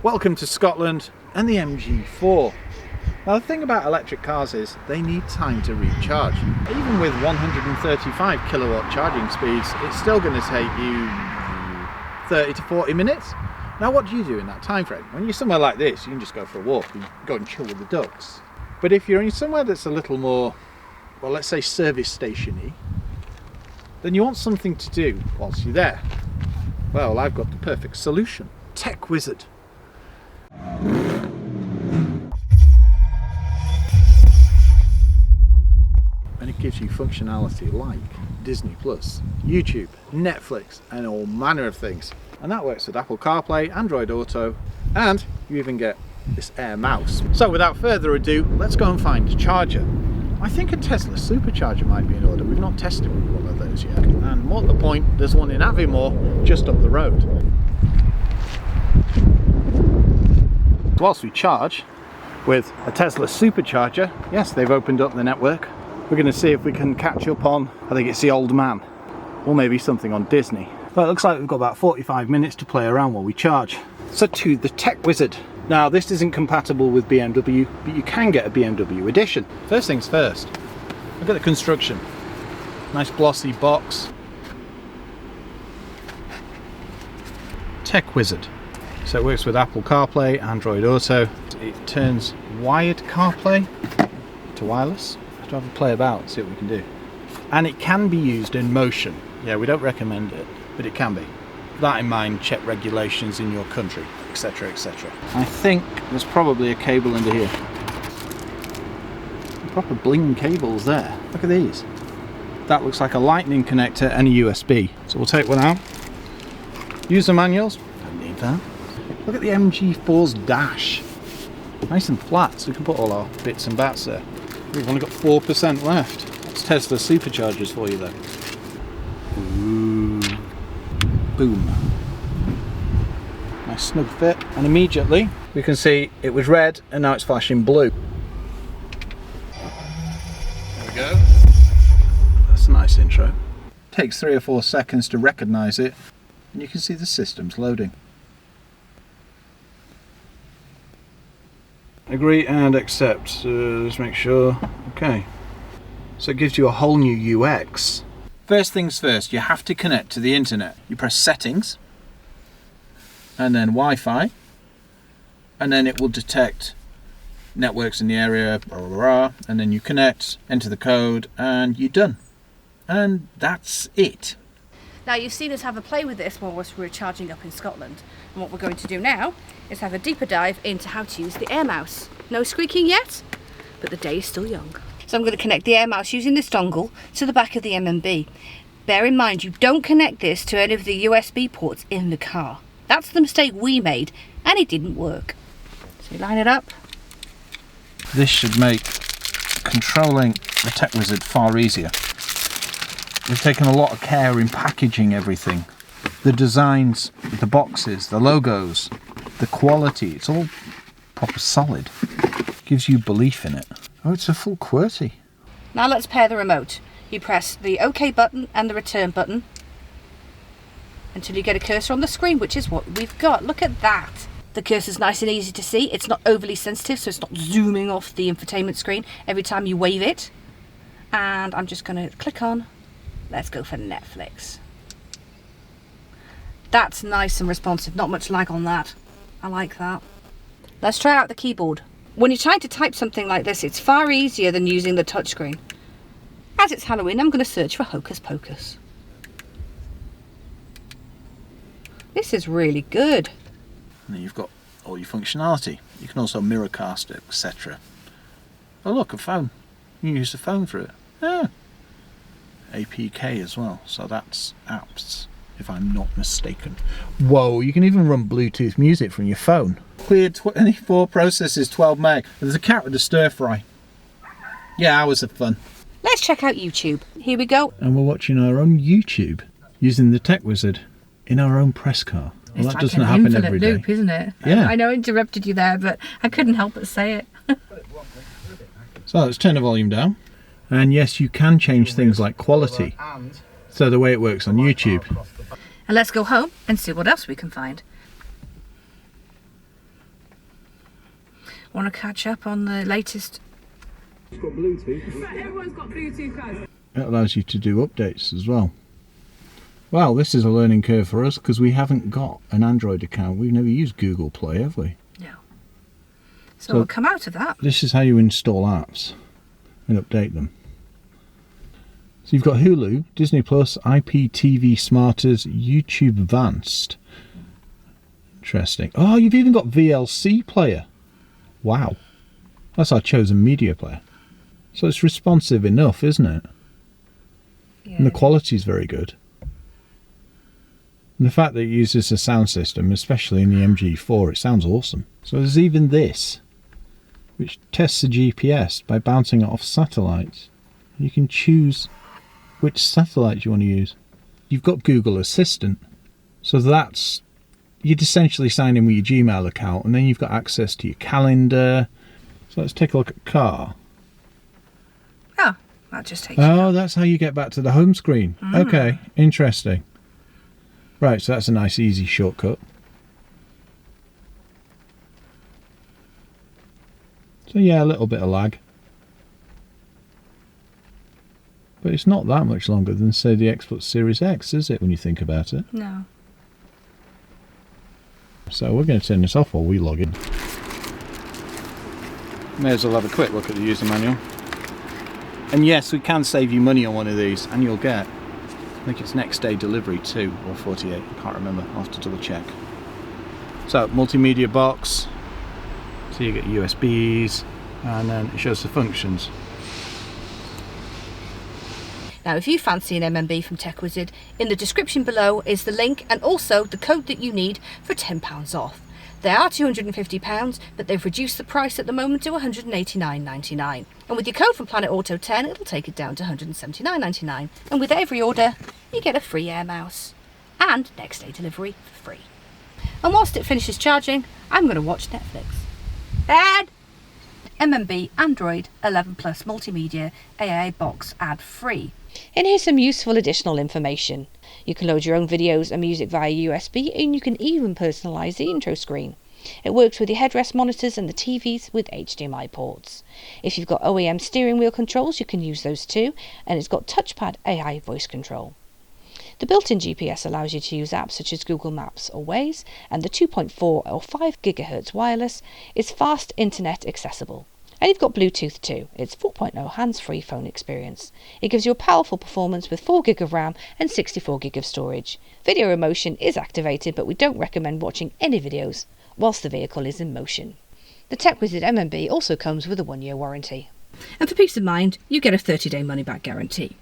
Welcome to Scotland and the MG4. Now the thing about electric cars is they need time to recharge. Even with 135 kilowatt charging speeds, it's still going to take you 30 to 40 minutes. Now what do you do in that time frame? When you're somewhere like this, you can just go for a walk and go and chill with the ducks. But if you're in somewhere that's a little more, well, let's say service station-y, then you want something to do whilst you're there. Well, I've got the perfect solution. Tech Wizard. And it gives you functionality like Disney Plus, YouTube, Netflix, and all manner of things. And that works with Apple Carplay, Android Auto, and you even get this Air mouse. So without further ado, let's go and find a charger. I think a Tesla supercharger might be in order. We've not tested one of those yet. And more to the point, there's one in Aviemore just up the road. Whilst we charge with a Tesla supercharger, yes, they've opened up the network. We're going to see if we can catch up on, I think it's The Old Man, or maybe something on Disney. But it looks like we've got about 45 minutes to play around while we charge. So to the Tech Wizard. Now this isn't compatible with BMW, but you can get a BMW edition. First things first, look at the construction. Nice glossy box. Tech Wizard. So it works with Apple CarPlay, Android Auto. It turns wired CarPlay to wireless. Have to have a play about and see what we can do. And it can be used in motion. Yeah, we don't recommend it, but it can be. With that in mind, check regulations in your country, etc, etc. I think there's probably a cable under here. Proper bling cables there. Look at these. That looks like a lightning connector and a USB. So we'll take one out. User manuals. Don't need that. Look at the MG4's dash. Nice and flat, so we can put all our bits and bats there. We've only got 4% left. That's Tesla superchargers for you though. Ooh. Boom. Nice snug fit. And immediately we can see it was red and now it's flashing blue. There we go. That's a nice intro. Takes 3 or 4 seconds to recognise it and you can see the system's loading. Agree and accept. Let's make sure. Okay. So it gives you a whole new UX. First things first, you have to connect to the internet. You press settings and then Wi-Fi, and then it will detect networks in the area, blah, blah, blah, and then you connect, enter the code, and you're done. And that's it. Now you've seen us have a play with this while we're charging up in Scotland, and what we're going to do now is have a deeper dive into how to use the Air mouse. No squeaking yet, but the day is still young. So I'm going to connect the Air mouse using this dongle to the back of the MMB. Bear in mind you don't connect this to any of the USB ports in the car. That's the mistake we made and it didn't work. So you line it up. This should make controlling the Tech Wizard far easier. We've taken a lot of care in packaging everything. The designs, the boxes, the logos, the quality, it's all proper solid. Gives you belief in it. Oh, it's a full QWERTY. Now let's pair the remote. You press the OK button and the return button until you get a cursor on the screen, which is what we've got. Look at that. The cursor's nice and easy to see. It's not overly sensitive, so it's not zooming off the infotainment screen every time you wave it. And I'm just going to click on, let's go for Netflix. That's nice and responsive, not much lag on that. I like that. Let's try out the keyboard. When you're trying to type something like this, it's far easier than using the touchscreen. As it's Halloween, I'm going to search for Hocus Pocus. This is really good. And then you've got all your functionality. You can also mirrorcast it, etc. Oh look, a phone. You can use the phone for it. Yeah. APK as well, so that's apps, if I'm not mistaken. Whoa, you can even run Bluetooth music from your phone. Cleared 24 processes, 12 meg. There's a cat with a stir fry. Yeah, hours of fun. Let's check out YouTube. Here we go. And we're watching our own YouTube using the Tech Wizard in our own press car. Well, that doesn't happen every day. Loop, isn't it? Yeah. I know I interrupted you there, but I couldn't help but say it. So let's turn the volume down. And yes, you can change things like quality. So the way it works on YouTube. And let's go home and see what else we can find. Want to catch up on the latest? It's got Bluetooth. Everyone's got Bluetooth, guys. It allows you to do updates as well. Well, this is a learning curve for us because we haven't got an Android account. We've never used Google Play, have we? No. So we'll come out of that. This is how you install apps and update them. So you've got Hulu, Disney Plus, IPTV Smarters, YouTube Advanced. Interesting. Oh, you've even got VLC player. Wow. That's our chosen media player. So it's responsive enough, isn't it? Yeah. And the quality is very good. And the fact that it uses a sound system, especially in the MG4, it sounds awesome. So there's even this, which tests the GPS by bouncing it off satellites. You can choose which satellites you want to use. You've got Google Assistant. So that's, you'd essentially sign in with your Gmail account, and then you've got access to your calendar. So let's take a look at car. Oh, that just takes you. Oh, that's how you get back to the home screen. Okay, interesting. Right, so that's a nice easy shortcut. So yeah, a little bit of lag. But it's not that much longer than, say, the Xbox Series X, is it, when you think about it? No. So we're going to turn this off while we log in. May as well have a quick look at the user manual. And yes, we can save you money on one of these, and you'll get, I think it's next day delivery too, or 48, I can't remember, I'll have to double check. So, multimedia box, so you get USBs, and then it shows the functions. Now, if you fancy an MMB from Tech Wizard, in the description below is the link and also the code that you need for £10 off. They are £250, but they've reduced the price at the moment to £189.99. And with your code from Planet Auto 10, it'll take it down to £179.99. And with every order, you get a free Air Mouse and next day delivery for free. And whilst it finishes charging, I'm going to watch Netflix. Dad! MMB Android 11 Plus Multimedia AA box ad free. And here's some useful additional information. You can load your own videos and music via USB, and you can even personalise the intro screen. It works with your headrest monitors and the TVs with HDMI ports. If you've got OEM steering wheel controls, you can use those too, and it's got touchpad AI voice control. The built-in GPS allows you to use apps such as Google Maps or Waze, and the 2.4 or 5 GHz wireless is fast internet accessible. And you've got Bluetooth too. It's 4.0 hands-free phone experience. It gives you a powerful performance with 4 GB of RAM and 64 GB of storage. Video in motion is activated, but we don't recommend watching any videos whilst the vehicle is in motion. The Tech Wizard MMB also comes with a 1-year warranty. And for peace of mind, you get a 30-day money-back guarantee.